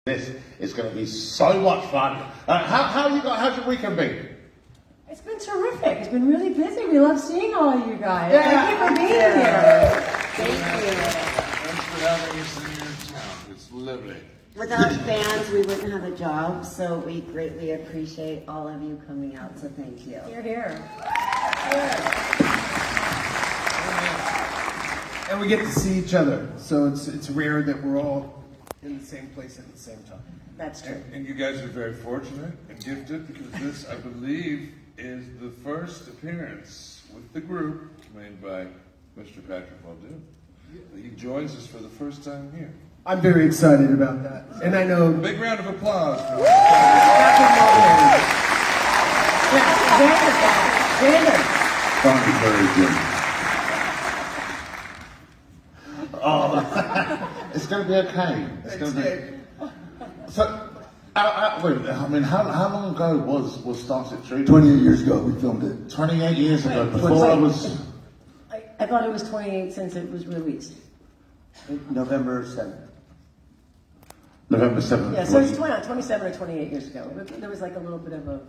This is going to be so much fun. How's your weekend been? It's been terrific. It's been really busy. We love seeing all of you guys. Yeah. Thank you for being here. Thank you. Thanks for having us in your town. It's lovely. Without fans, we wouldn't have a job, so we greatly appreciate all of you coming out, so thank you. You're here. And we get to see each other, so it's rare that we're all in the same place at the same time. That's true. And you guys are very fortunate and gifted because this, I believe, is the first appearance with the group made by Mr. Patrick Muldoon. He joins us for the first time here. I'm very excited about that, and I know. Big round of applause for Thank you very much. Oh, it's going to be okay. It's going to be. So, wait, I mean, how long ago was Starship 28 years ago, we filmed it. 28 years ago, before I was. I thought it was 28 since it was released. November 7th. November 7th. Yeah, so it's 27 or 28 years ago. There was like a little bit of a,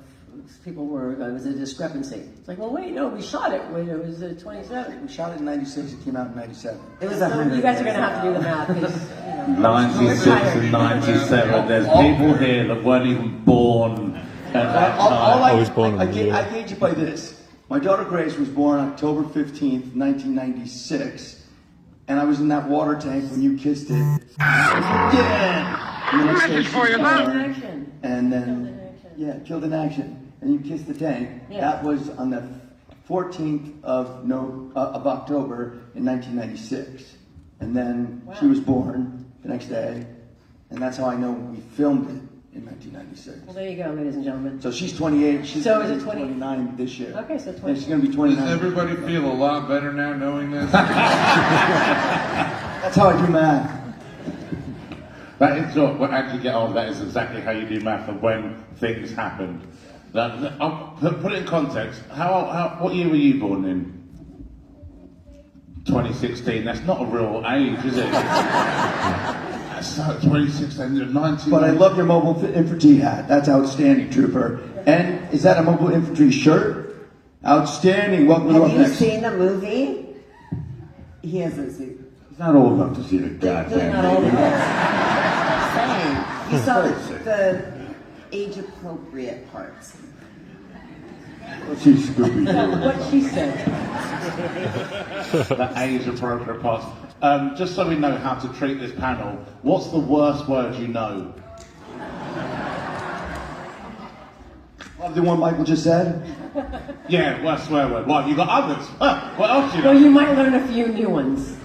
there was a discrepancy. It's like, well, wait, no, we shot it when it was 27. We shot it in 96, it came out in 97. It was So 100. you guys are going to have to do the math. 'Cause, you know, 96 and 97. There's people here that weren't even born at that time. I was born I gauge it by this. My daughter Grace was born October 15th, 1996. And I was in that water tank when you kissed it. Yeah! And the next day she was Killed in born. action. And then, Killed in action. yeah, killed in action. And you kissed the tank. Yeah. That was on the 14th of October in 1996. And then she was born the next day. And that's how I know we filmed it in 1996. Well, there you go, ladies and gentlemen. So she's 28. She's So is it 29 this year. Okay, so And 20. she's going to be Does 29. everybody feel a lot better now knowing this? That's how I do math. That is what actually get on. That is exactly how you do math and when things happened. I'll put it in context. What year were you born in? 2016. That's not a real age, is it? That's not 2016. 19. But I love your mobile infantry hat. That's outstanding, Trooper. And is that a mobile infantry shirt? Outstanding. Welcome to Have Up you Next. seen the movie? He hasn't seen. It's not old enough to see the They're not goddamn. old enough. Saying. You saw the age-appropriate parts. What's he Scooby-Doo? What she said. The age appropriate parts. Just so we know how to treat this panel, what's the worst word you know? The one Michael just said? Yeah, worst swear word. What, have you got others? Huh, what else do you know? Well, you might learn a few new ones.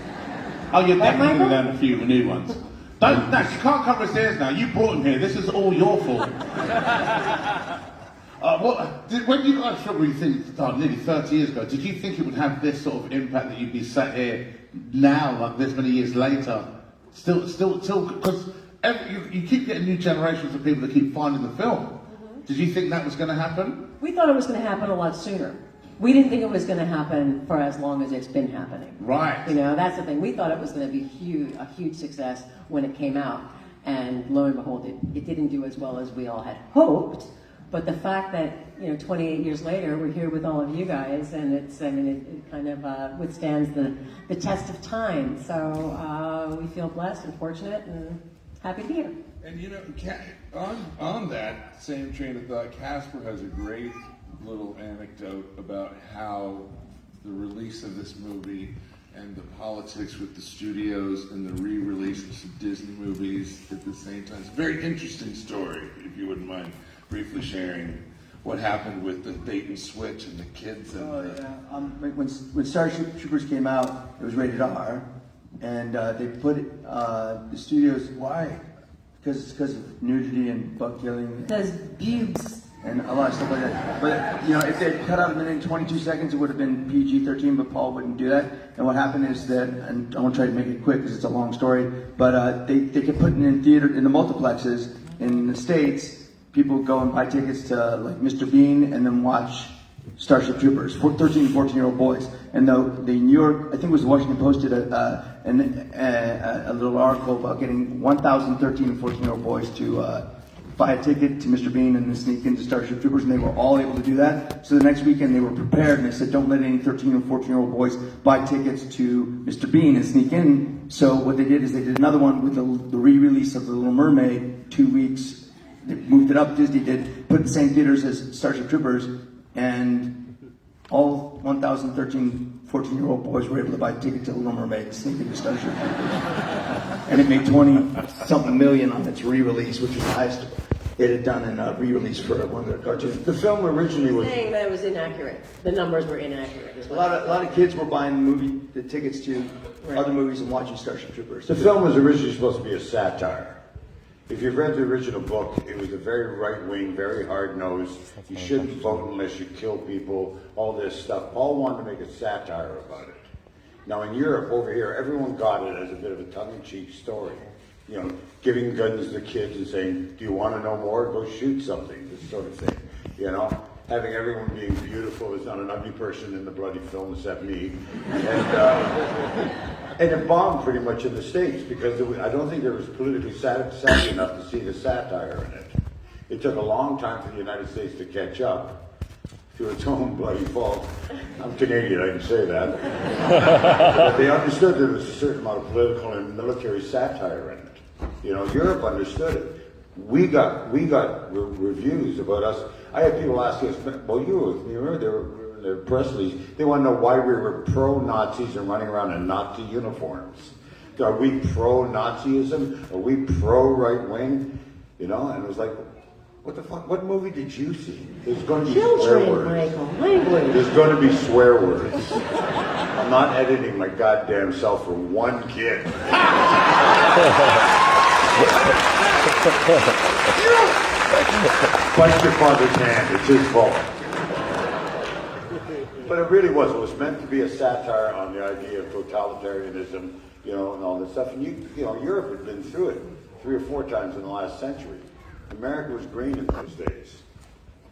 Oh, you're definitely Michael? going to learn a few new ones. No, you can't cover his ears now. You brought him here. This is all your fault. When you guys shot, you think, nearly 30 years ago, did you think it would have this sort of impact that you'd be sat here now, like this many years later? Still, because you keep getting new generations of people that keep finding the film. Mm-hmm. Did you think that was going to happen? We thought it was going to happen a lot sooner. We didn't think it was going to happen for as long as it's been happening. Right. You know, that's the thing. We thought it was going to be a huge success when it came out. And lo and behold, it didn't do as well as we all had hoped. But the fact that, 28 years later, we're here with all of you guys, and it kind of withstands the test of time. So we feel blessed and fortunate and happy to be here. And on that same train of thought, Casper has a great little anecdote about how the release of this movie and the politics with the studios and the re-releases of Disney movies at the same time. It's a very interesting story, if you wouldn't mind briefly sharing what happened with the bait and switch and the kids. And When Starship Troopers came out, it was rated R. And they put it, the studios, why? Because of nudity and butt killing. Because pubes. And a lot of stuff like that. But, if they cut out a minute and 22 seconds, it would have been PG-13, but Paul wouldn't do that. And what happened is that, and I won't try to make it quick because it's a long story, but they kept putting it in theater, in the multiplexes in the States. People go and buy tickets to, like, Mr. Bean and then watch Starship Troopers, 13 and 14-year-old boys. And the New York, I think it was the Washington Post, did a a little article about getting 1,013 and 14-year-old boys to buy a ticket to Mr. Bean and then sneak into Starship Troopers, and they were all able to do that. So the next weekend they were prepared, and they said, don't let any 13 and 14-year-old boys buy tickets to Mr. Bean and sneak in. So what they did is they did another one with the re-release of The Little Mermaid 2 weeks. They moved it up, Disney did, put it in the same theaters as Starship Troopers, and all 1,013 14-year-old boys were able to buy a ticket to The Little Mermaid and sneak into Starship Troopers. And it made 20-something million on its re-release, which was the highest it had done in a re-release for one of their cartoons. The film originally was. Saying that it was inaccurate. The numbers were inaccurate. Is A what lot of kids were buying the tickets to other movies and watching Starship Troopers. The film was originally supposed to be a satire. If you've read the original book, it was a very right-wing, very hard-nosed, you shouldn't vote unless you kill people, all this stuff. Paul wanted to make a satire about it. Now in Europe, over here, everyone got it as a bit of a tongue-in-cheek story. You know, giving guns to kids and saying, do you want to know more? Go shoot something, this sort of thing. You know, having everyone being beautiful. There's not an ugly person in the bloody film except me. And it bombed pretty much in the States because I don't think there was politically savvy enough to see the satire in it. It took a long time for the United States to catch up to its own bloody fault. I'm Canadian, I can say that. But they understood there was a certain amount of political and military satire in it. You know, Europe understood it. We got reviews about us. I had people asking us, well, you remember the press release, they want to know why we were pro-Nazis and running around in Nazi uniforms. Are we pro-Nazism? Are we pro-right-wing? You know, and it was like, what the fuck? What movie did you see? There's going to be swear words. Michael, language. There's going to be swear words. I'm not editing my goddamn self for one kid. Bite your father's hand. It's his fault. But it really was. It was meant to be a satire on the idea of totalitarianism, you know, and all this stuff. And you know, Europe had been through it 3 or 4 times in the last century. America was green in those days.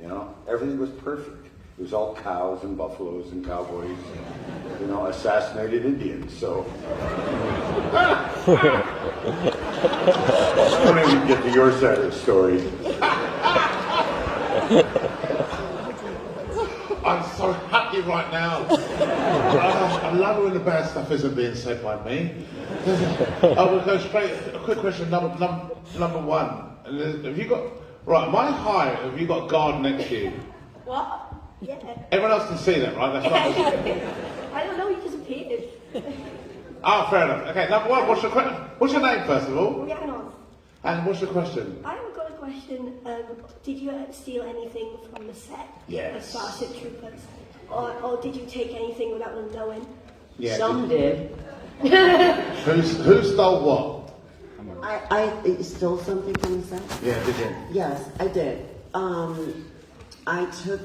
You know, everything was perfect. It was all cows and buffaloes and cowboys, and, you know, assassinated Indians. So, let me get to your side of the story. I'm so happy right now. I love it when the bad stuff isn't being said by me. I will go straight. A quick question, number one. Have you got my height? Have you got a guard next to you? What? Yeah. Everyone else can see that, right? That's right. I don't know, you just appeared. Oh, fair enough. Okay, number one. What's your name first of all? Emmanuel. And what's your question? I've got a question. Did you steal anything from the set Yes. of Starship Troopers? Or did you take anything without them knowing? Yeah. Some did. Who stole what? I stole something from the set? Yeah, did you? Yes, I did. I took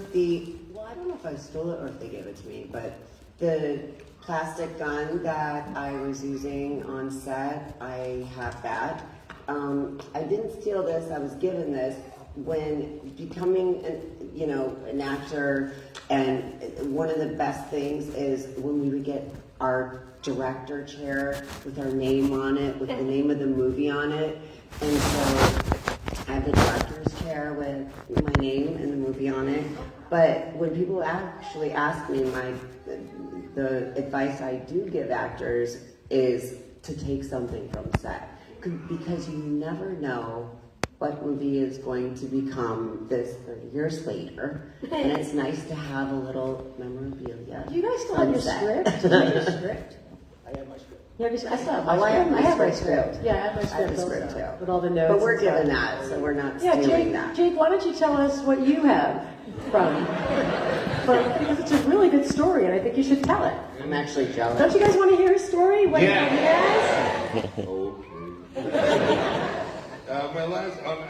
well, I don't know if I stole it or if they gave it to me, but the plastic gun that I was using on set, I have that. I didn't steal this, I was given this when becoming an actor, and one of the best things is when we would get our director chair with our name on it, with the name of the movie on it. And so I have the director's chair with my name and the movie on it. But when people actually ask me, the advice I do give actors is to take something from set. Because you never know what movie is going to become this 30 years later. And it's nice to have a little memorabilia. Do you guys still have your script? Do you have your script? I have my script. Yeah, I still have my Oh, I script. have my script. Yeah, I have my I have script the script also, too. with all the notes. But we're and stuff. given that, so we're not Yeah, stealing that. Jake, why don't you tell us what you have from because it's a really good story, and I think you should tell it. I'm actually jealous. Don't you guys want to hear a story? What Yeah.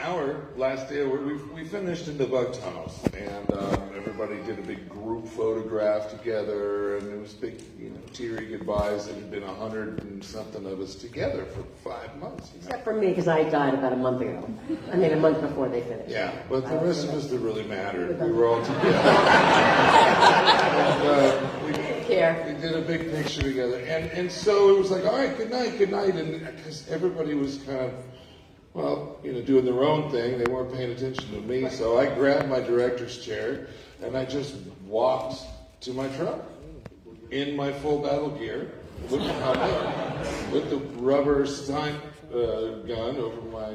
Our last day, we finished in the bug tunnels, and everybody did a big group photograph together, and it was big, teary goodbyes. It had been 100 and something of us together for 5 months. Except for me, because I died about a month ago. I mean, a month before they finished. Yeah, but the rest of us that really mattered, we were all together. And, Take care. We did a big picture together, and so it was like, all right, good night, and because everybody was kind of, well, doing their own thing, they weren't paying attention to me, so I grabbed my director's chair, and I just walked to my truck in my full battle gear, with the helmet, with the rubber stunt gun over my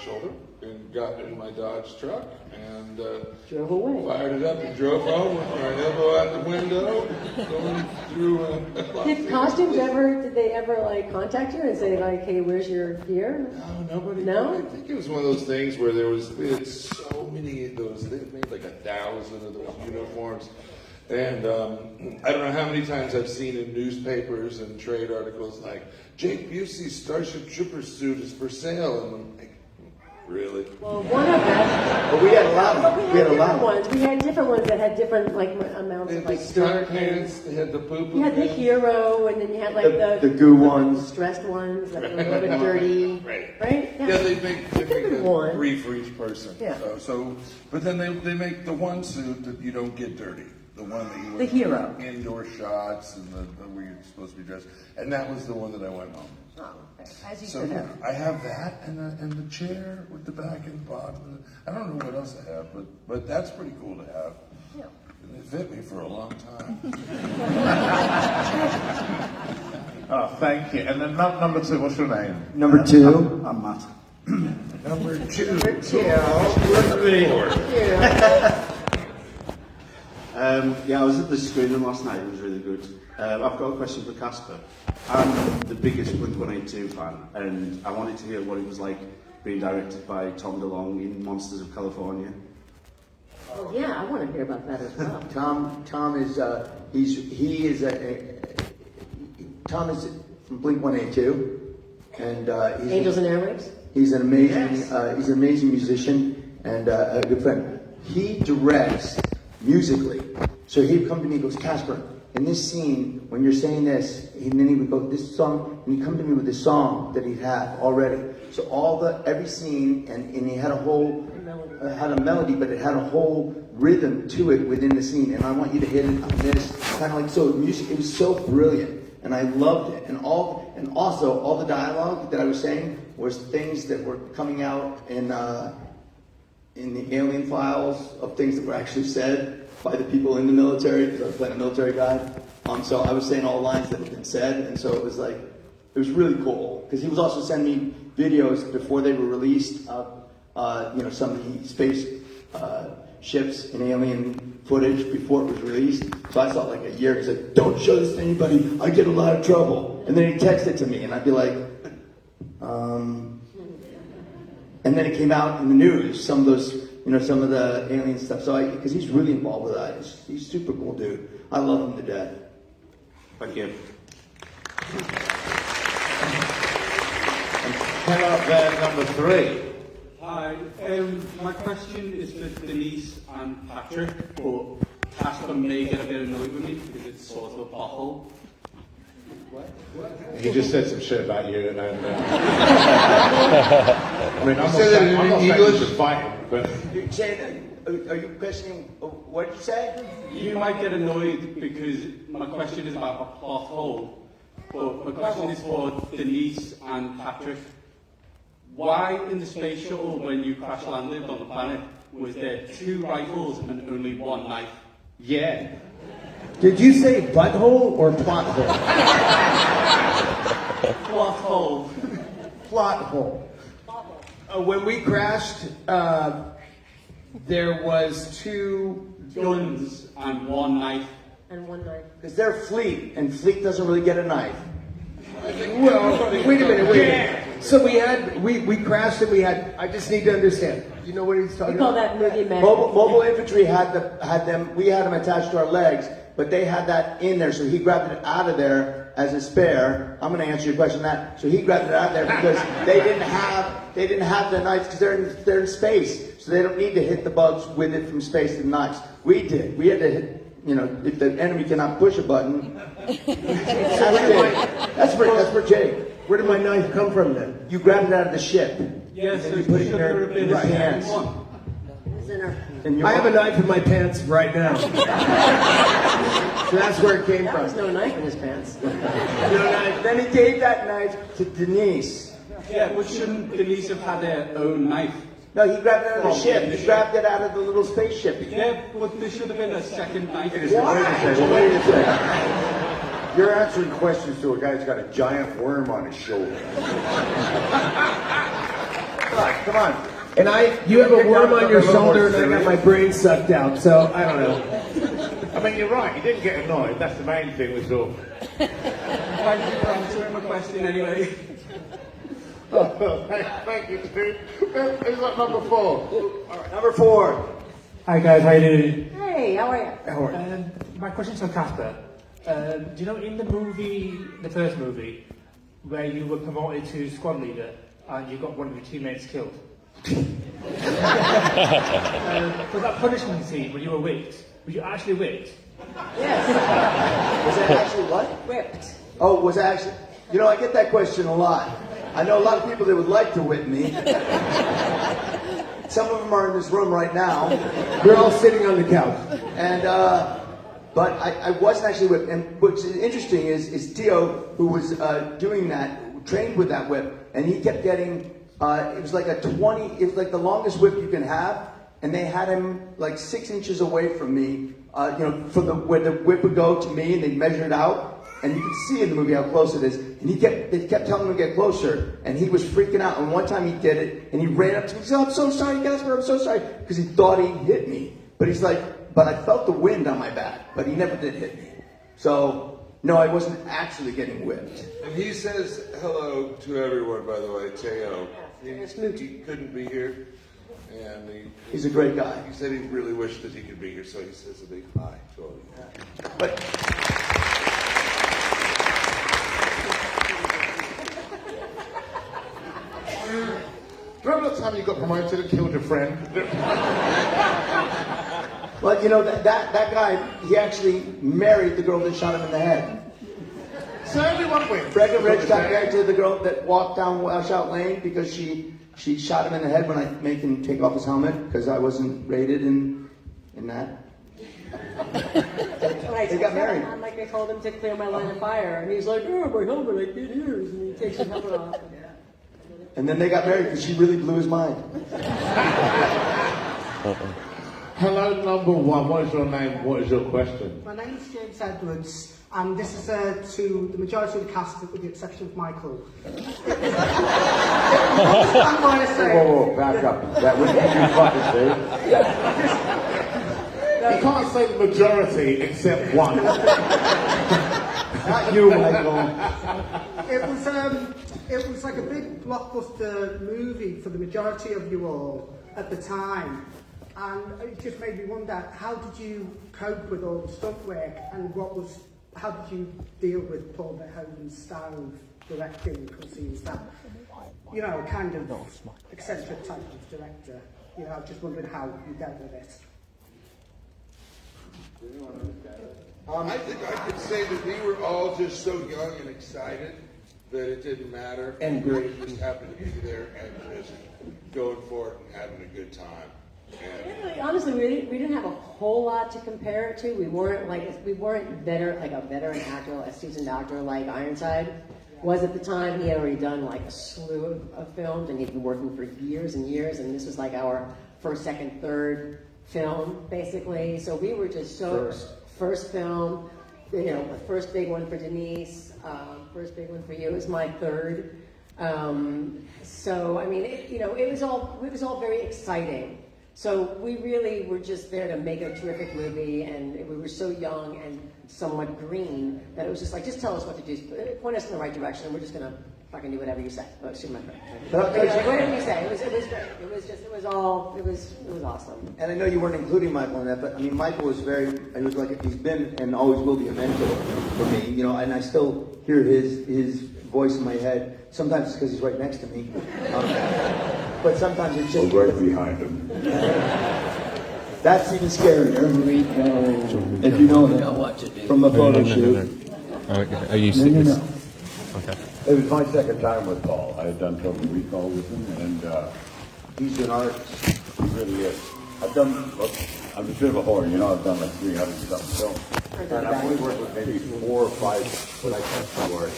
shoulder, and got in my Dodge truck, and Drove away. fired it up and drove home with my elbow out the window, going through. Did costumes did they ever like contact you and say like, hey, where's your gear? No, nobody. No? I think it was one of those things where we had so many of those. They made like 1,000 of those uniforms. And I don't know how many times I've seen in newspapers and trade articles like, Jake Busey's Starship Trooper suit is for sale. And I'm like, really? Well, one of them. But we had a lot. But we We had had a lot. different ones. We had different ones that had different like amounts They of had like the stunt dirt and pants, they had the poo-poo you had the pants. hero, and then you had like The goo ones. stressed ones that were a little bit dirty. Right. Right? Yeah, they make Different a one. brief for each person. Yeah. But then they make the one suit that you don't get dirty. The one that you wear The hero. indoor shots and the where you're supposed to be dressed. And that was the one that I went home. Oh, okay. As you So should yeah, have. I have that and the chair with the back and bottom. I don't know what else I have, but that's pretty cool to have. Yeah. And it fit me for a long time. Oh, thank you. And then number 2, what's your name? Number 2. I'm Matt. Number 2. Number 2. Yeah, I was at the screening last night. It was really good. I've got a question for Casper. I'm the biggest Blink-182 fan, and I wanted to hear what it was like being directed by Tom DeLonge in Monsters of California. Oh, yeah, I want to hear about that as well. Tom is Tom is from Blink-182, and he's Angels and Airwaves? He's an amazing musician and a good friend. He directs musically. So he'd come to me and goes, Casper, in this scene, when you're saying this, and then he would go, this song, and he'd come to me with this song that he'd had already. So every scene, and he had a whole, had a melody, but it had a whole rhythm to it within the scene. And I want you to hit it on this, kind of like, so music, it was so brilliant. And I loved it. And also all the dialogue that I was saying was things that were coming out in the alien files of things that were actually said by the people in the military, because I was playing a military guy. So I was saying all lines that had been said, and so it was really cool. Because he was also sending me videos before they were released of, some of the space ships and alien footage before it was released. So I saw it like a year. He said, "Don't show this to anybody. I get a lot of trouble." And then he texted to me, and I'd be like, And then it came out in the news, some of those, some of the alien stuff. So because he's really involved with that. He's super cool dude. I love him to death. Thank you. Come up there, number 3. Hi, my question is for Denise and Patrick, but Casper may get a bit annoyed with me because it's sort of a pothole. He just said some shit about you, and then. I mean, I'm said it in not saying English? you should fight him, but. You're saying, are you questioning, what did you say? You might get annoyed because my question is about a pothole, but my question is for Denise and Patrick. Why in the space shuttle, when you crash landed on the planet, was there 2 rifles and only 1 knife? Yeah. Did you say butthole or plot hole? Plot hole. Plot hole. When we crashed, there was 2 Guns and 1 knife. And 1 night. Because they're Fleet, and Fleet doesn't really get a knife. Well, wait a minute. So we crashed and I just need to understand. You know what he's talking We call about? that movie magic. Mobile infantry we had them attached to our legs, but they had that in there, so he grabbed it out of there as a spare. I'm going to answer your question on that. So he grabbed it out of there because they didn't have the knives because they're in space, so they don't need to hit the bugs with it from space with knives. We did. We had to hit. If the enemy cannot push a button, that's for Jake. Where did my knife come from then? You grabbed it out of the ship. Yes, And you put it in your pants. It's in her. I have a knife in my pants right now. So that's where it came There was from. no knife in his pants. No knife. Then he gave that knife to Denise. Yeah, but shouldn't Denise have had her own knife? No, he grabbed it out of the From ship. the He ship. grabbed it out of the little spaceship. Yeah, but there should have been a second knife. Wait a second. You're answering questions to a guy who's got a giant worm on his shoulder. Come on. And you have a worm on your shoulder, and I got my brain sucked out. So I don't know. I mean, you're right. He didn't get annoyed. That's the main thing was all. Thank you for answering my question anyway. Thank you, dude. Who's at number 4? Number 4. Hi guys, how you doing? Hey, how are you? My question's for Casper. Do you know in the movie, the first movie, where you were promoted to squad leader and you got one of your teammates killed? For that punishment scene when you were whipped, were you actually whipped? Yes. Was it actually what? Whipped. Oh, was it actually? You know, I get that question a lot. I know a lot of people that would like to whip me. Some of them are in this room right now. We're all sitting on the couch. And, but I wasn't actually whipped. And what's interesting is Theo, who was doing that, trained with that whip, and he kept getting, it was like it was like the longest whip you can have, and they had him like 6 inches away from me, from where the whip would go to me, and they'd measure it out. And you can see in the movie how close it is. And they kept telling him to get closer. And he was freaking out. And one time he did it, and he ran up to me and said, "I'm so sorry, Casper, I'm so sorry." Because he thought he hit me. But he's like, but I felt the wind on my back. But he never did hit me. So, no, I wasn't actually getting whipped. And he says hello to everyone, by the way, Teo. He couldn't be here. And He's a great guy. He said he really wished that he could be here, so he says a big hi to all of you. But Remember the time you got promoted and killed your friend? Well, you know, that guy, he actually married the girl that shot him in the head. So everyone wins. Breckenridge got married to the girl that walked down Washout Lane because she shot him in the head when I made him take off his helmet because I wasn't rated in that. They got married. I'm like, they told him to clear my line of fire, and he's like, "Oh, my helmet, I can't hear." And he takes his helmet off. And then they got married because she really blew his mind. Hello, number 1. What is your name? What is your question? My name's James Edwards, and this is to the majority of the cast, with the exception of Michael. I'm going to say. Whoa, back up. That was what you fucking say. You can't say the majority except one. Not you, Michael. It was like a big blockbuster movie for the majority of you all at the time. And it just made me wonder, how did you cope with all the stunt work, and how did you deal with Paul Verhoeven's style of directing? Because he's that, kind of eccentric type of director. I just wondered how you dealt with it. I think I could say that we were all just so young and excited that it didn't matter. And we great. just happened to be there and just going for it and having a good time. Really, honestly, we didn't have a whole lot to compare it to. We weren't better, like a veteran actor, a seasoned actor like Ironside was at the time. He had already done like a slew of films, and he'd been working for years and years. And this was like our first, second, third film, basically. So we were just first film. The first big one for Denise, first big one for you. It was my third. So I mean, it was all very exciting. So we really were just there to make a terrific movie, and we were so young and somewhat green that it was just like, just tell us what to do, point us in the right direction, and we're just gonna fucking do whatever you say. Oh, excuse my friend. Whatever you say. It was great. It was awesome. And I know you weren't including Michael in that, but I mean, Michael was he's been and always will be a mentor for me, and I still hear his voice in my head. Sometimes it's because he's right next to me. But sometimes it's just... right behind him. That's even scarier. If you know that from a photo shoot. Are you serious? No. Okay. It was my second time with Paul. I had done Total Recall with him, and He's an artist. he really is. I'm a bit of a whore, you know, I've done like 300 something films. And I've only worked with maybe 4 or 5, what I consider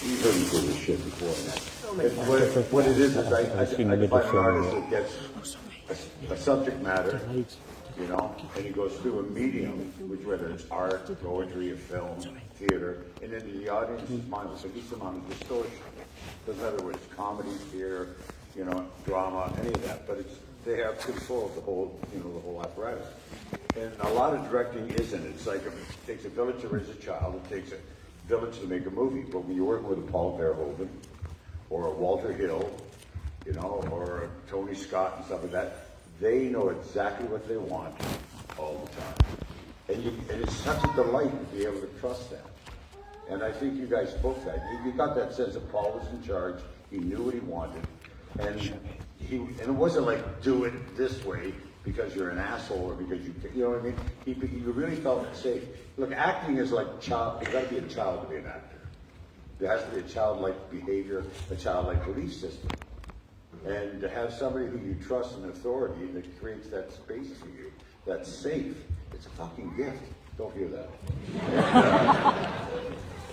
you've heard me do this shit before. What it is I find an artist that gets a subject matter, you know, and he goes through a medium, which whether it's art, poetry, a film, theater, and then the audience's mind, so he's amount of distortion. Doesn't matter whether it's comedy, theater, you know, drama, any of that, but they have control of the whole, you know, the whole apparatus. And a lot of directing isn't. It's like it takes a village to raise a child. It takes a village to make a movie. But when you're working with a Paul Verhoeven or a Walter Hill, you know, or a Tony Scott and stuff like that, they know exactly what they want all the time. And it's such a delight to be able to trust them. And I think you guys both that. You got that sense that Paul was in charge. He knew what he wanted. And it wasn't like do it this way because you're an asshole or because you know what I mean? You really felt safe. Look, acting is like child. You got to be a child to be an actor. There has to be a childlike behavior, a childlike belief system, and to have somebody who you trust and authority that creates that space for you, that's safe. It's a fucking gift. Don't hear that.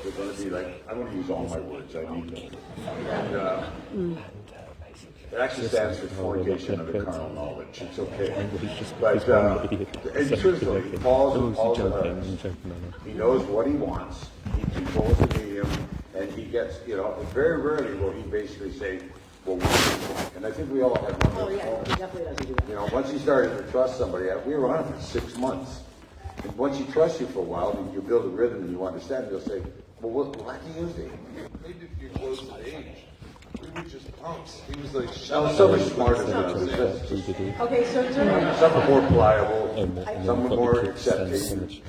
They're going to be like, I want to use all my words. I need them. And, it actually stands for fornication of the carnal knowledge. It's okay. But, and truthfully, Paul's an artist. He knows what he wants. He controls the medium, and he gets, you know, very rarely will he basically say, well, what do you want? And I think we all have one. Oh, yeah, he definitely doesn't do that. You know, once he started to trust somebody, we were on it for 6 months. And once he trusts you for a while, you build a rhythm and you understand, he'll say, well, what do you think? Maybe if you're close to age. We were just punks. He was like, so much smarter than us. Okay, so some are more pliable, some are more accepting.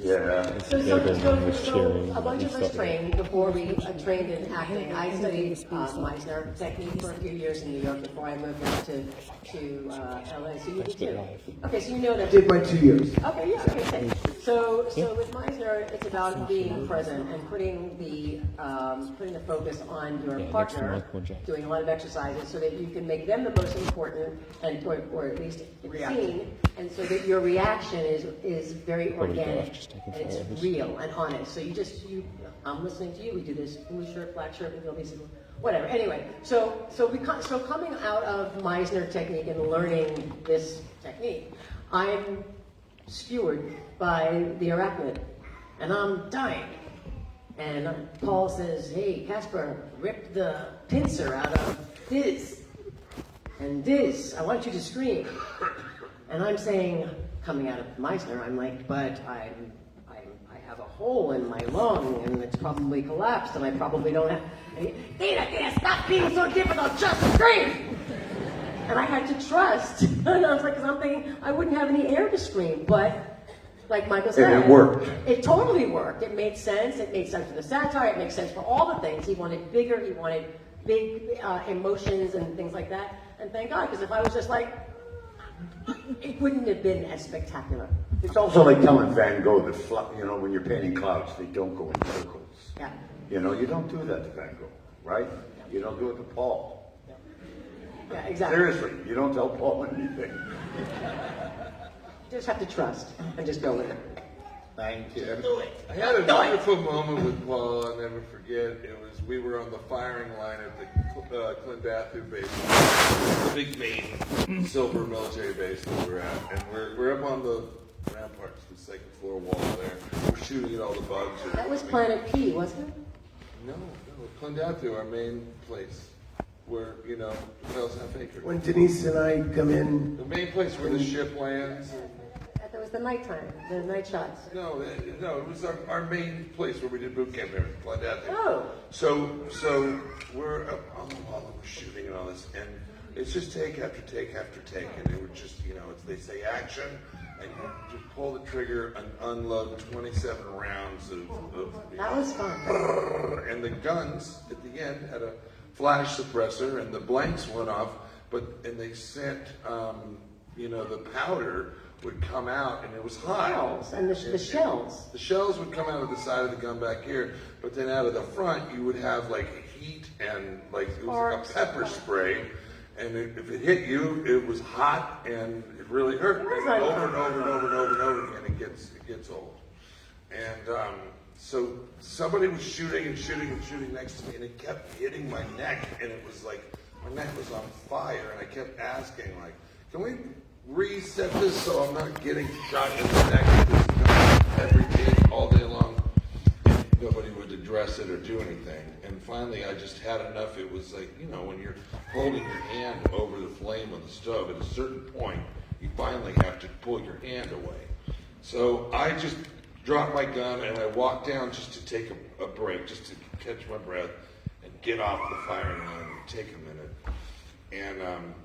Yeah. So a bunch of us trained before we trained in acting. I studied Meisner technique for a few years in New York before I moved out to LA. So you did too. Okay, so you know that. Did my 2 years. Okay, yeah, okay. So with Meisner, it's about being present and putting the focus on your partner, doing a lot of exercises so that you can make them the most important and or at least seen, and so that your reaction is very organic. And it's real and honest. So I'm listening to you. We do this blue shirt, black shirt, and whatever. Anyway, so coming out of Meisner technique and learning this technique, I'm skewered by the arachnid, and I'm dying. And Paul says, "Hey, Casper, rip the pincer out of this and this. I want you to scream." And I'm saying, coming out of Meisner, I'm like, but I have a hole in my lung and it's probably collapsed and I probably don't have. Dina, stop being so difficult, just scream! And I had to trust. And I was like, because I'm thinking I wouldn't have any air to scream, but like Michael said, it worked. It totally worked. It made sense. It made sense for the satire. It makes sense for all the things. He wanted bigger. He wanted big emotions and things like that. And thank God, because if I was just like, it wouldn't have been as spectacular. It's also like telling Van Gogh that, you know, when you're painting clouds, they don't go in circles. Yeah. You know, you don't do that to Van Gogh, right? You don't do it to Paul. Yeah, exactly. Seriously, you don't tell Paul anything. You just have to trust and just go with it. Thank you. I had a wonderful moment with Paul. I'll never forget. We were on the firing line at the Clondathu base, the big main silver military base that we're at, and we're up on the ramparts, the second floor wall there. We're shooting at all the bugs. That was Planet P, wasn't it? No, Clondathu, our main place, where Hell's Half Acre. When Denise and I come in, the main place where the ship lands. That was the nighttime, the night shots. No, it was our main place where we did boot camp there, Clondathu. Oh. So we're up on the wall and we're shooting and all this, and it's just take after take after take, and it would just, they say action, and you just pull the trigger and unload 27 rounds of that was fun. And the guns at the end had a flash suppressor, and the blanks went off, and they sent, the powder would come out, and it was hot. And the shells. The shells would come out of the side of the gun back here, but then out of the front, you would have like heat and it was like a pepper spray, And if it hit you, it was hot and it really hurt. And over and over and over and over and over again, it gets old. And so somebody was shooting and shooting and shooting next to me, and it kept hitting my neck, and it was like my neck was on fire, and I kept asking, like, can we reset this so I'm not getting shot in the neck with this gun every day, all day long? And nobody would address it or do anything. And finally, I just had enough. It was like, you know, when you're holding your hand over the flame of the stove, at a certain point, you finally have to pull your hand away. So I just dropped my gun and I walked down just to take a break, just to catch my breath and get off the firing line and take a minute. And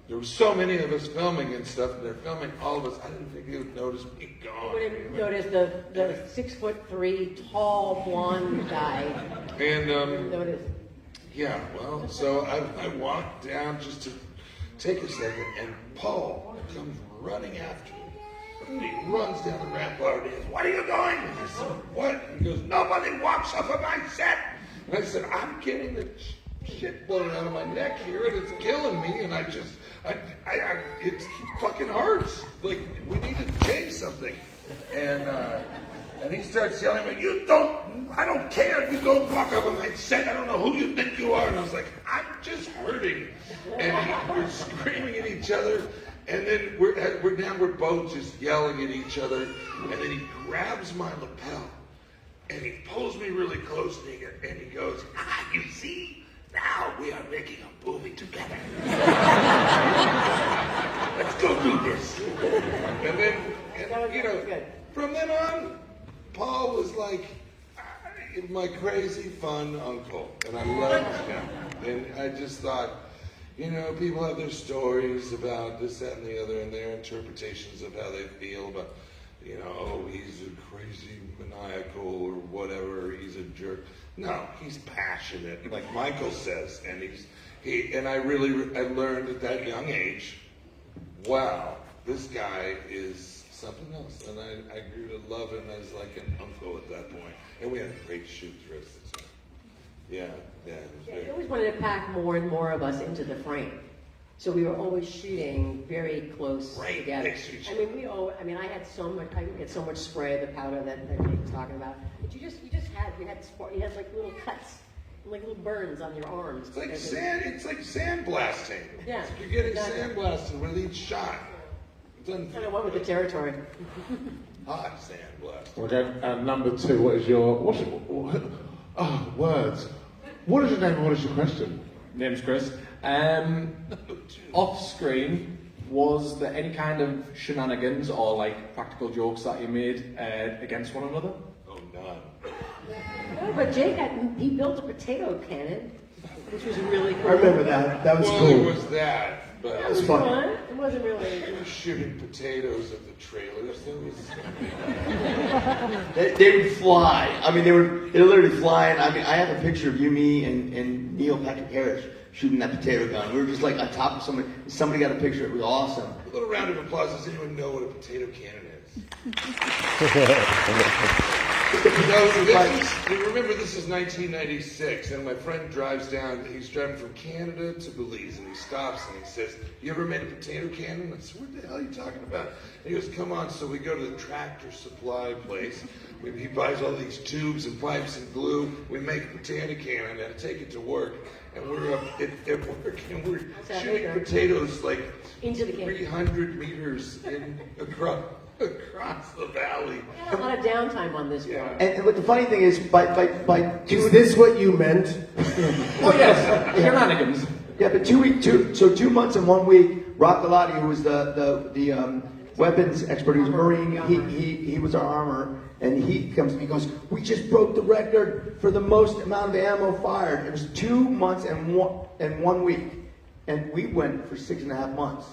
there were so many of us filming and stuff, and they're filming all of us. I didn't think they would notice me gone. You wouldn't notice the 6'3" tall blonde guy. And Notice. yeah, well, so I walked down just to take a second, and Paul comes running after me. And he runs down the rampart and he goes, "What are you doing?" And I said, "What?" And he goes, "Nobody walks off of my set." And I said, "I'm getting the shit blown out of my neck here, and it's killing me, and it fucking hurts. Like, we need to change something." And he starts yelling at me, I don't care, you don't walk up on my set, I don't know who you think you are. And I was like, "I'm just hurting." And we're screaming at each other, and then we're both just yelling at each other, and then he grabs my lapel, and he pulls me really close, and he goes, "You see? Now we are making a movie together. Let's go do this." And then, you know, from then on, Paul was like my crazy, fun uncle, and I loved him. And I just thought, you know, people have their stories about this, that, and the other, and their interpretations of how they feel about, you know, oh, he's a crazy maniacal or whatever, he's a jerk. No, he's passionate, like Michael says, and I learned at that young age, wow, this guy is something else, and I grew to love him as like an uncle at that point, and we had a great shoot the rest of the time. Yeah. He always wanted to pack more and more of us into the frame. So we were always shooting very close together. I mean, I had so much. I would get so much spray, the powder that Jake was talking about. But you had like little cuts, like little burns on your arms. It's like sand. It's like sandblasting. Yeah, you're getting sandblasted with each shot. Kind of one with the territory. Hot sandblasting. Okay, number 2. What is your words? What is your name and what is your question? Name's Chris. Off screen, was there any kind of shenanigans or like practical jokes that you made against one another? Oh, none. No, but Jake he built a potato cannon, which was really cool. I remember that. That was cool. It was that. But it was fun. It wasn't really. We were shooting potatoes at the trailers. They would fly. I mean, they were literally flying. I mean, I have a picture of you, me, and Neil Patrick Harris shooting that potato gun. We were just like on top of somebody. Somebody got a picture. It was awesome. A little round of applause. Does anyone know what a potato cannon is? Remember, this is 1996, and my friend drives down. He's driving from Canada to Belize, and he stops and he says, "You ever made a potato cannon?" I said, "What the hell are you talking about?" And he goes, "Come on." So we go to the Tractor Supply place. He buys all these tubes and pipes and glue. We make a potato cannon and take it to work. And we're up at work, and we're shooting potatoes like into the 300 meters across the valley. A lot of downtime on this one. And what the funny thing is, by is this what you meant? Oh yes, shenanigans. Yeah, but 2 months and 1 week, Rock Galati, who was the weapons expert, he was a Marine, he was our armor, and he comes to me and goes, "We just broke the record for the most amount of ammo fired." It was 2 months and 1 week, and we went for 6.5 months.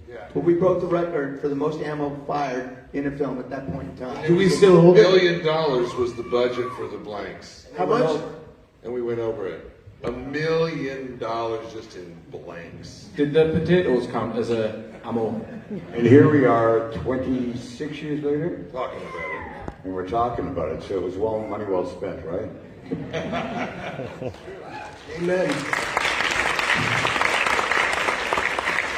Yeah. But we broke the record for the most ammo fired in a film at that point in time. Do we still hold it? $1 million was the budget for the blanks. How much? And we went over it. $1 million just in blanks. Did the potatoes count as a ammo? And here we are 26 years later. Talking about it. And we're talking about it, so it was money well spent, right? Amen.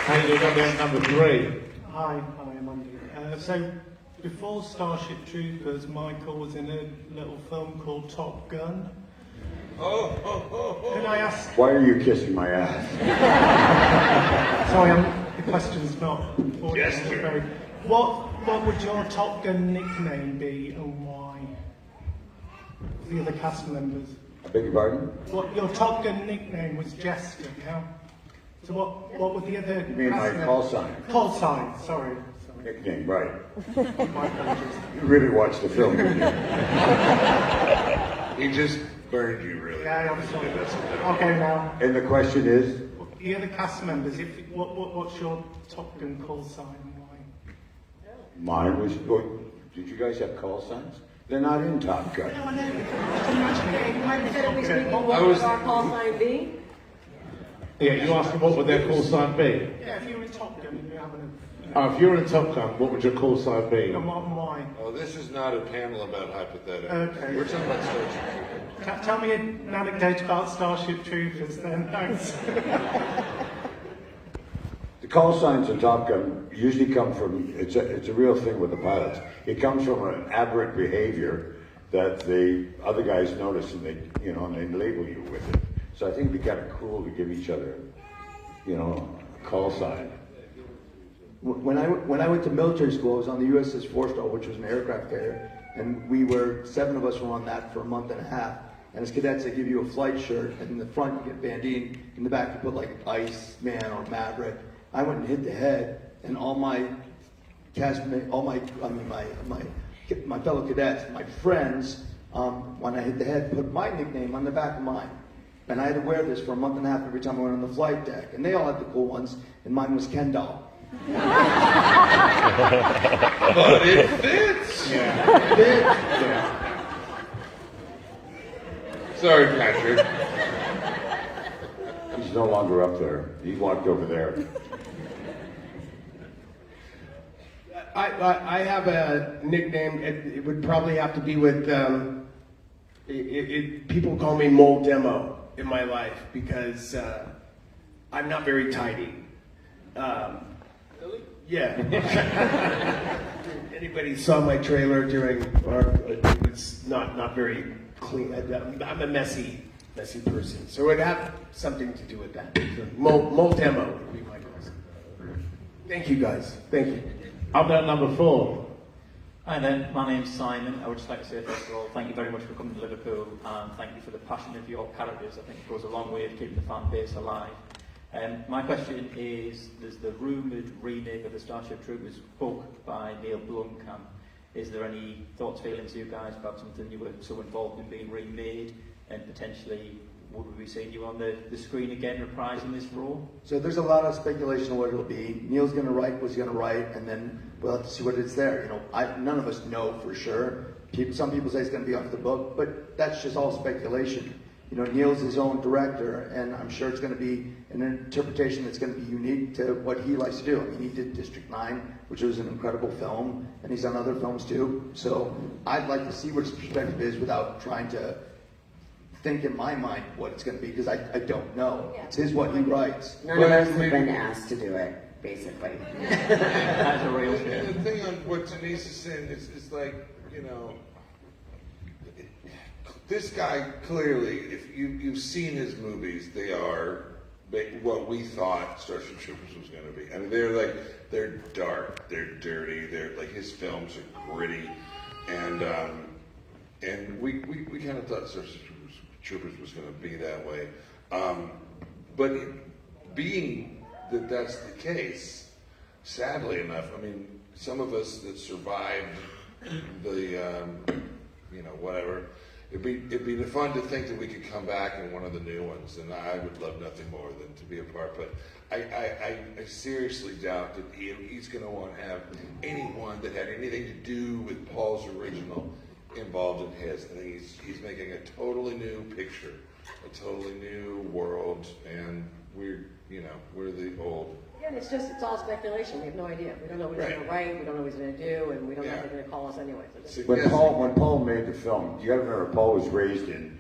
And you've got down number 3. Hi, I'm Andy. So, before Starship Troopers, Michael was in a little film called Top Gun. Can I ask? Why are you kissing my ass? Sorry, the question's not. Yes, sir. What would your Top Gun nickname be and why? For the other cast members. I beg your pardon? What your Top Gun nickname was Jester, yeah? So what would the other? You mean my call sign? Call sign. Sorry. Nickname, right. My apologies. You really watched the film, didn't you? He just burned you, really. Yeah, I'm sorry. Okay, now. And the question is? The other cast members, what's your Top Gun call sign and why? Mine was, oh, did you guys have call signs? They're not in Top Gun. What would our call sign be? Yeah, you asked them what would their call sign be? Yeah, if you were in Top Gun, you'd be having a... If you were in Top Gun, what would your call sign be? And why? Oh, this is not a panel about hypotheticals. Okay. We're talking about Starship Troopers. Tell me an anecdote about Starship Troopers then, thanks. The call signs in Top Gun usually come from, it's a real thing with the pilots. It comes from an aberrant behavior that the other guys notice and they label you with it. So I think it'd be kind of cool to give each other, a call sign. When I went to military school, I was on the USS Forrestal, which was an aircraft carrier, and 7 of us were on that for a month and a half. And as cadets, they give you a flight shirt, and in the front you get Dien, in the back you put like Iceman or Maverick. I went and hit the head, and all my my fellow cadets, my friends, when I hit the head, put my nickname on the back of mine. And I had to wear this for a month and a half every time I went on the flight deck. And they all had the cool ones, and mine was Ken Doll. But it fits. Yeah. It did. Yeah. Sorry, Patrick. He's no longer up there. He walked over there. I have a nickname. It would probably have to be with. People call me Mole Demo in my life because I'm not very tidy. Really? Yeah. Anybody saw my trailer it was not very clean. I'm a messy person. So it would have something to do with that. Mole Demo would be my guess. Thank you guys. Thank you. Up there, number 4. Hi there, my name's Simon. I would just like to say, first of all, thank you very much for coming to Liverpool, and thank you for the passion of your characters. I think it goes a long way of keeping the fan base alive. My question is, there's the rumoured remake of the Starship Troopers book by Neil Blomkamp. Is there any thoughts, feelings, you guys, about something you were so involved in being remade, and potentially would we be seeing you on the screen again reprising this role? So there's a lot of speculation on what it'll be. Neil's going to write what's going to write, and then we'll have to see what it's there. None of us know for sure. Some people say it's going to be off the book, but that's just all speculation. Neil's his own director, and I'm sure it's going to be an interpretation that's going to be unique to what he likes to do. I mean, he did District 9, which was an incredible film, and he's done other films too. So I'd like to see what his perspective is without trying to think in my mind what it's going to be, because I don't know. Yeah. It's what he writes. None of us have been asked to do it, basically. That's a real shame. And the thing on what Denise is saying is like, this guy clearly, if you've seen his movies, they are what we thought Starship Troopers was going to be. I mean, they're dark, they're dirty, they're like, his films are gritty, and we kind of thought Starship Troopers was going to be that way. But being that that's the case, sadly enough, I mean, some of us that survived the, whatever, it'd be fun to think that we could come back in one of the new ones, and I would love nothing more than to be a part. But I seriously doubt that he's going to want to have anyone that had anything to do with Paul's original involved in his. I think he's making a totally new picture, a totally new world, and we're the old. Yeah, and it's all speculation. We have no idea. We don't know what he's going to write. We don't know what he's going to do, and we don't know if they're going to call us anyway. So When Paul made the film, you got to remember, Paul was raised in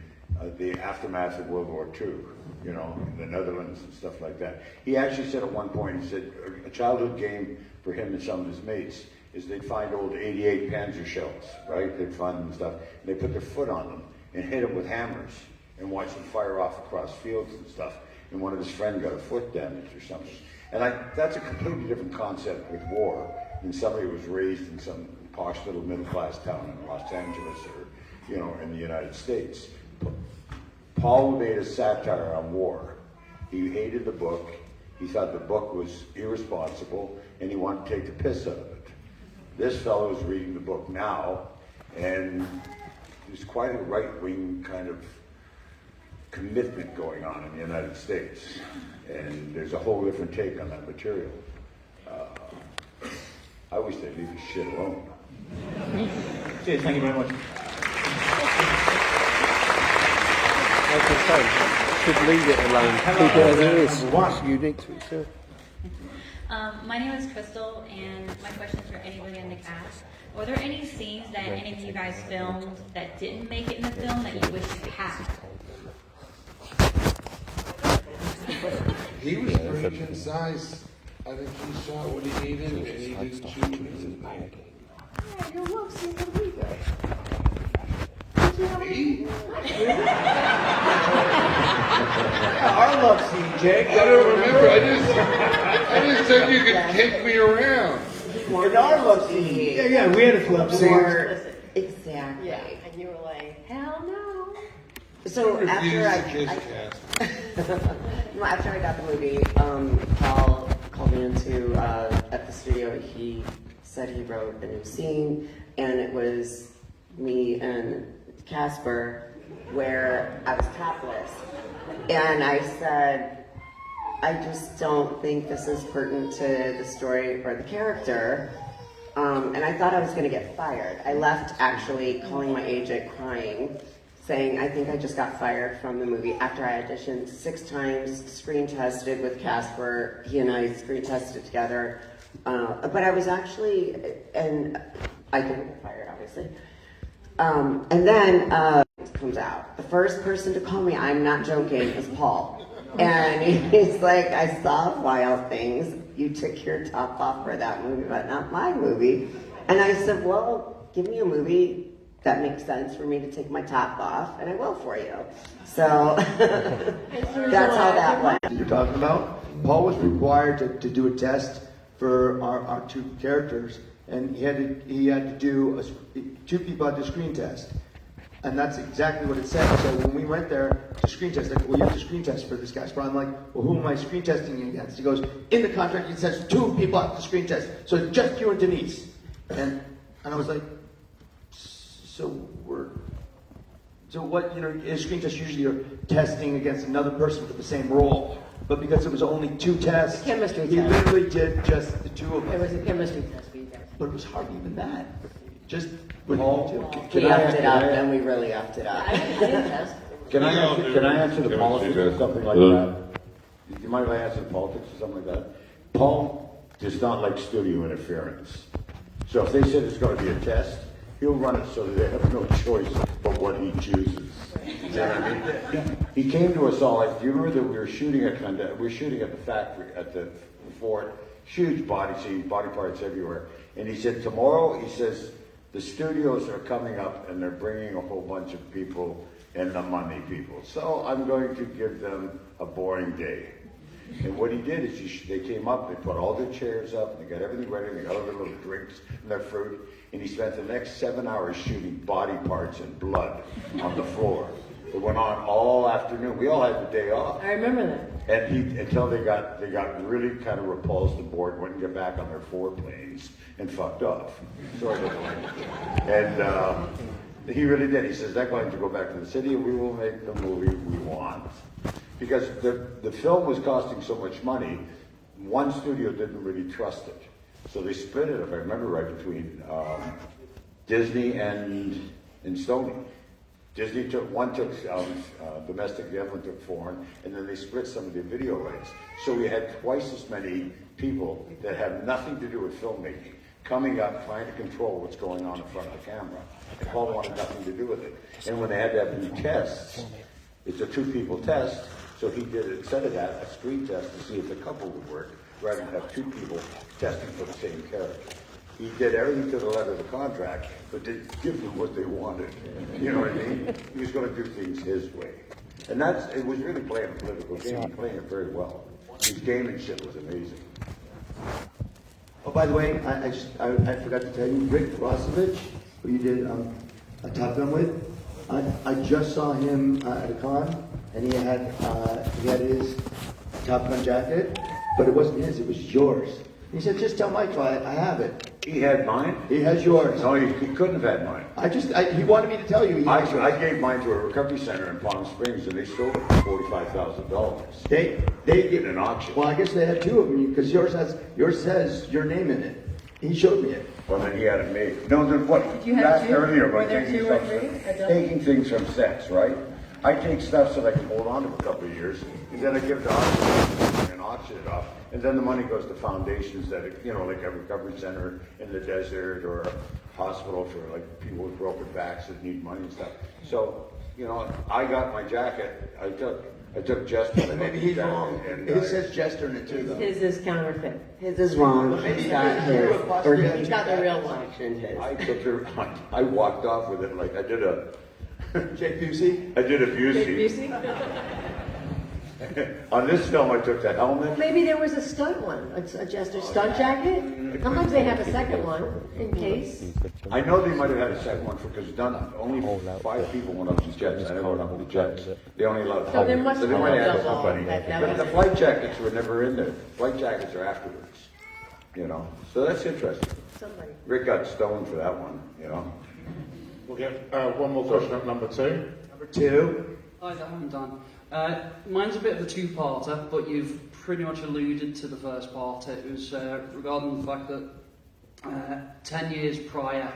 the aftermath of World War II. you know, in the Netherlands and stuff like that. He actually said at one point, he said a childhood game for him and some of his mates is they'd find old 88 Panzer shells, right? They'd find them and stuff, and they put their foot on them and hit them with hammers and watch them fire off across fields and stuff. And one of his friends got a foot damaged or something. And that's a completely different concept with war than somebody who was raised in some posh little middle-class town in Los Angeles or, you know, in the United States. Paul made a satire on war. He hated the book. He thought the book was irresponsible, and he wanted to take the piss out of it. This fellow is reading the book now, and there's quite a right-wing kind of commitment going on in the United States, and there's a whole different take on that material. I wish they'd leave this shit alone. Cheers, thank you very much. Should leave it alone. Keep it as it is. It's unique to itself. My name is Crystal, and my question is for anybody in the cast. Were there any scenes that any of you guys filmed that didn't make it in the film that you wish you had? He was pretty concise. I think he shot what he needed, and he didn't shoot anything. Yeah, your love seems to be good. Me? Our love scene, Jake. I don't remember. I just said you could take me around. In our love scene. Yeah, we had a love scene. Exactly. Yeah, and you were like, hell no. So after I got the movie, Paul called me into at the studio. He said he wrote a new scene, and it was me and Casper where I was topless, and I said, I just don't think this is pertinent to the story or the character. And I thought I was going to get fired. I left actually calling my agent crying, saying I think I just got fired from the movie after I auditioned 6 times, screen tested with Casper. He and I screen tested together. But I was actually, and I didn't get fired, obviously. And then it comes out. The first person to call me, I'm not joking, is Paul. And he's like, I saw Wild Things. You took your top off for that movie, but not my movie. And I said, well, give me a movie that makes sense for me to take my top off, and I will for you. So that's how that went. You're talking about? Paul was required to do a test for our 2 characters, and he had to do 2 people had to screen test. And that's exactly what it said. So when we went there to screen test, like, well, you have to screen test for this guy. So I'm like, well, who am I screen testing against? He goes, in the contract it says 2 people have to screen test. So it's just you and Denise. And I was like, so what, you know, in screen test usually you're testing against another person for the same role. But because it was only 2 tests, Chemistry he test. literally did just the 2 of them. It was a chemistry test for you guys. But it was hardly even that. Just with Paul. We upped it up, and we really upped it up. Can I answer the politics or something like that? Do you mind if I answer the politics or something like that? Paul does not like studio interference. So if they said it's going to be a test, he'll run it so that they have no choice but what he chooses. You know what I mean? He came to us all like, do you remember that we were shooting at the factory, at the fort, huge body scene, body parts everywhere. And he said, tomorrow, he says, the studios are coming up and they're bringing a whole bunch of people and the money people. So I'm going to give them a boring day. And what he did is they came up, they put all their chairs up, and they got everything ready, they got all their little drinks and their fruit, and he spent the next 7 hours shooting body parts and blood on the floor. It went on all afternoon. We all had the day off. I remember that. And until they got really kind of repulsed and bored, wouldn't get back on their 4 planes and fucked off. Sort of like. And he really did. He says, they're going to go back to the city and we will make the movie we want. Because the film was costing so much money, one studio didn't really trust it. So they split it, if I remember right, between Disney and Sony. Disney took domestic, the other one took foreign, and then they split some of the video rights. So we had twice as many people that have nothing to do with filmmaking coming up trying to control what's going on in front of the camera. And Paul wanted nothing to do with it. And when they had to have new tests, it's a 2-people test, So he did, instead of that, a screen test to see if the couple would work, rather than have two people testing for the same character. He did everything to the letter of the contract, but didn't give them what they wanted. You know what I mean? He was going to do things his way. And it was really playing a political game, and playing it very well. His gamemanship was amazing. Oh, by the way, I forgot to tell you, Rick Rosovich, who you did a Top Gun with, I just saw him at a con, and he had his Top Gun jacket, but it wasn't his, it was yours. He said, just tell Michael I have it. He had mine? He has yours. No, he couldn't have had mine. He wanted me to tell you. I gave mine to a recovery center in Palm Springs, and they sold it for $45,000. They did an auction. Well, I guess they had two of them because yours says your name in it. He showed me it. Well, then he had it made. No, then what? Did you have asked two? earlier Were about there taking two or stuff, three? taking things from sets, right? I take stuff so that I can hold on to it a couple of years, and then I give it to auction and auction it off, and then the money goes to foundations that, like a recovery center in the desert or a hospital for like people with broken backs that need money and stuff. So, I got my jacket. I took Jester. Maybe he's wrong. It says Jester in it too, though. His is counterfeit. His is wrong. He's got his. Or he's got the real one in his. I took her. I walked off with it like I did a. Jake Busey? I did a Busey. Jake Busey? On this film, I took the helmet. Maybe there was a stunt one, a Jester stunt jacket. Sometimes they have a second one in case. I know they might have had a second one because only 5 people went up to jets. I never went up to the jets. They only allowed So then what's so they the might have had law? somebody. But the flight jackets were never in there. Flight jackets are afterwards. So that's interesting. Somebody. Rick got stoned for that one. We'll get one more question at number 2. Number 2. Hi, I'm Dan. Mine's a bit of a two-parter, but you've pretty much alluded to the first part. It was regarding the fact that 10 years prior,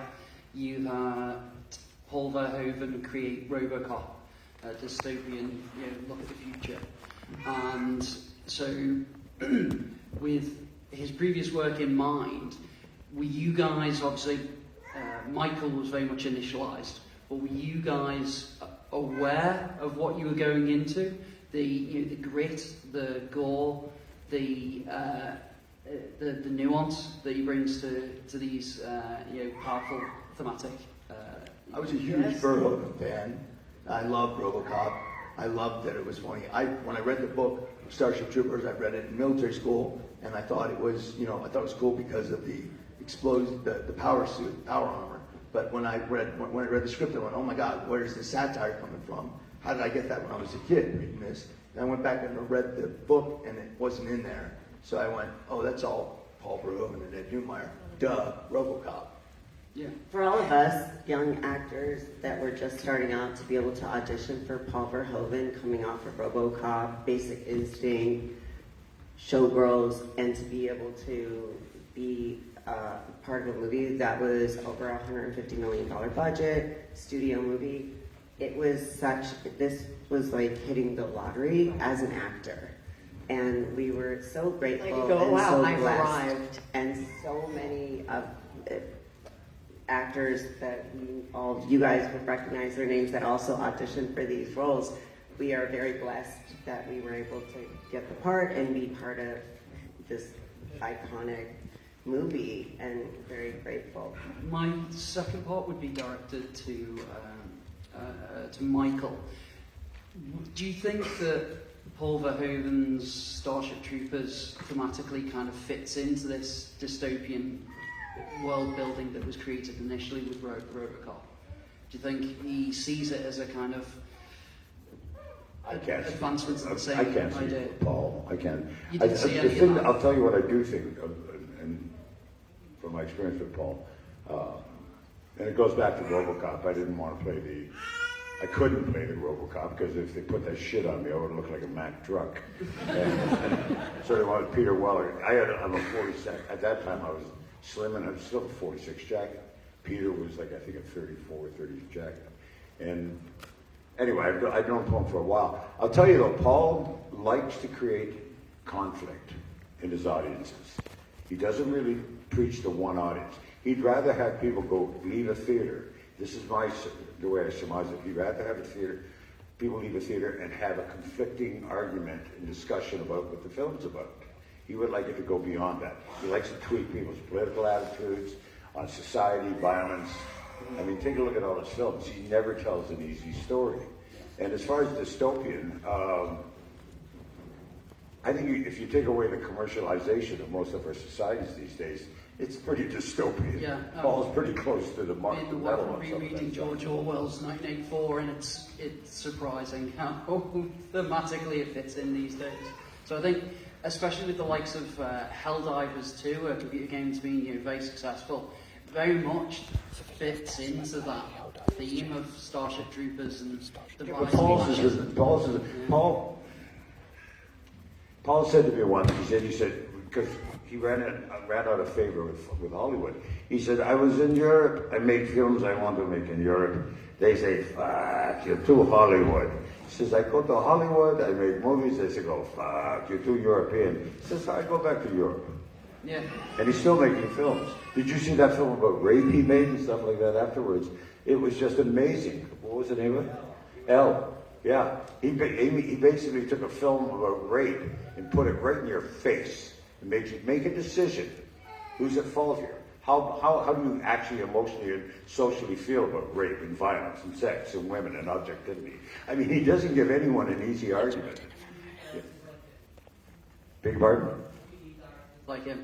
you had Paul Verhoeven create RoboCop, a dystopian look at the future. And so, with his previous work in mind, were you guys, obviously, Michael was very much initialized, but were you guys aware of what you were going into? The grit, the gore, the nuance that he brings to these powerful thematic. I was a huge Verhoeven fan. I loved RoboCop. I loved that it was funny. When I read the book Starship Troopers, I read it in military school, and I thought it was cool because of the the power suit, power armor. But when I read the script, I went, oh my God, where's the satire coming from? How did I get that when I was a kid reading this? And I went back and read the book, and it wasn't in there. So I went, oh, that's all Paul Verhoeven and Ed Neumeier. Duh, RoboCop. Yeah. For all of us young actors that were just starting out to be able to audition for Paul Verhoeven, coming off of RoboCop, Basic Instinct, Showgirls, and to be able to be part of a movie that was over $150 million budget, studio movie. This was like hitting the lottery as an actor. And we were so grateful and wow, so I've blessed. arrived. And so many of actors that all of you guys would recognize their names that also auditioned for these roles. We are very blessed that we were able to get the part and be part of this iconic movie, and very grateful. My second part would be directed to Michael. Do you think that Paul Verhoeven's Starship Troopers thematically kind of fits into this dystopian world building that was created initially with RoboCop? Do you think he sees it as a kind of advancement of the same idea? I can't see Paul. I can't. You didn't see any of that? I'll tell you what I do think, and from my experience with Paul, and it goes back to RoboCop. I didn't want to play I couldn't play the RoboCop because if they put that shit on me, I would look like a Mack truck. And so they wanted Peter Weller. I'm a 46. At that time, I was slim and I was still a 46 jacket. Peter was like, I think a 34, 30 jacket. And anyway, I've known Paul for a while. I'll tell you though, Paul likes to create conflict in his audiences. He doesn't really preach to one audience. He'd rather have people leave a theater. This is the way I surmise it. He'd rather have a theater, people leave a theater and have a conflicting argument and discussion about what the film's about. He would like it to go beyond that. He likes to tweak people's political attitudes on society, violence. I mean, take a look at all his films. He never tells an easy story. And as far as dystopian, I think if you take away the commercialization of most of our societies these days, it's pretty dystopian. Yeah, Paul's pretty close to the mark. In the way of rereading George Orwell's 1984, and it's surprising how thematically it fits in these days. So I think, especially with the likes of Helldivers 2, a computer game that's been very successful, very much fits into that theme of Starship Troopers and the rise Paul said to me once, he said, because he ran out of favor with Hollywood. He said, I was in Europe, I made films I want to make in Europe. They say, fuck, you're too Hollywood. He says, I go to Hollywood, I make movies, they say, oh, fuck, you're too European. He says, I go back to Europe. Yeah. And he's still making films. Did you see that film about rape he made and stuff like that afterwards? It was just amazing. What was the name of it? Elle. Yeah. He basically took a film about rape and put it right in your face and made you make a decision. Who's at fault here? How do you actually emotionally and socially feel about rape and violence and sex and women and objectivity? I mean, he doesn't give anyone an easy argument. Big pardon? Like him.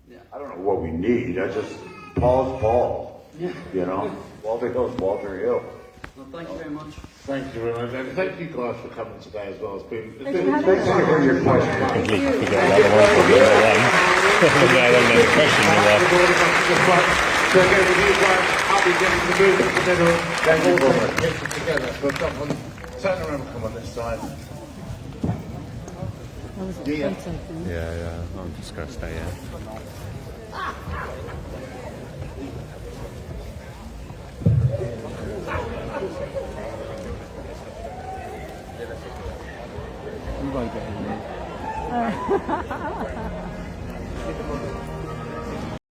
Yeah. I don't know what we need. Paul's Paul. Yeah. You know? Walter Hill's Walter Hill. Well, thank you very much. Thank you very much. And thank you guys for coming today as well. It's been Thank you for your question. Thank you. We got another one from the other one. We got another question in there. So again, with you guys, I'll be getting the movement together. Thank you very much. Getting together. We'll come on. Turn around and come on this side. Yeah, I'm just going to stay here.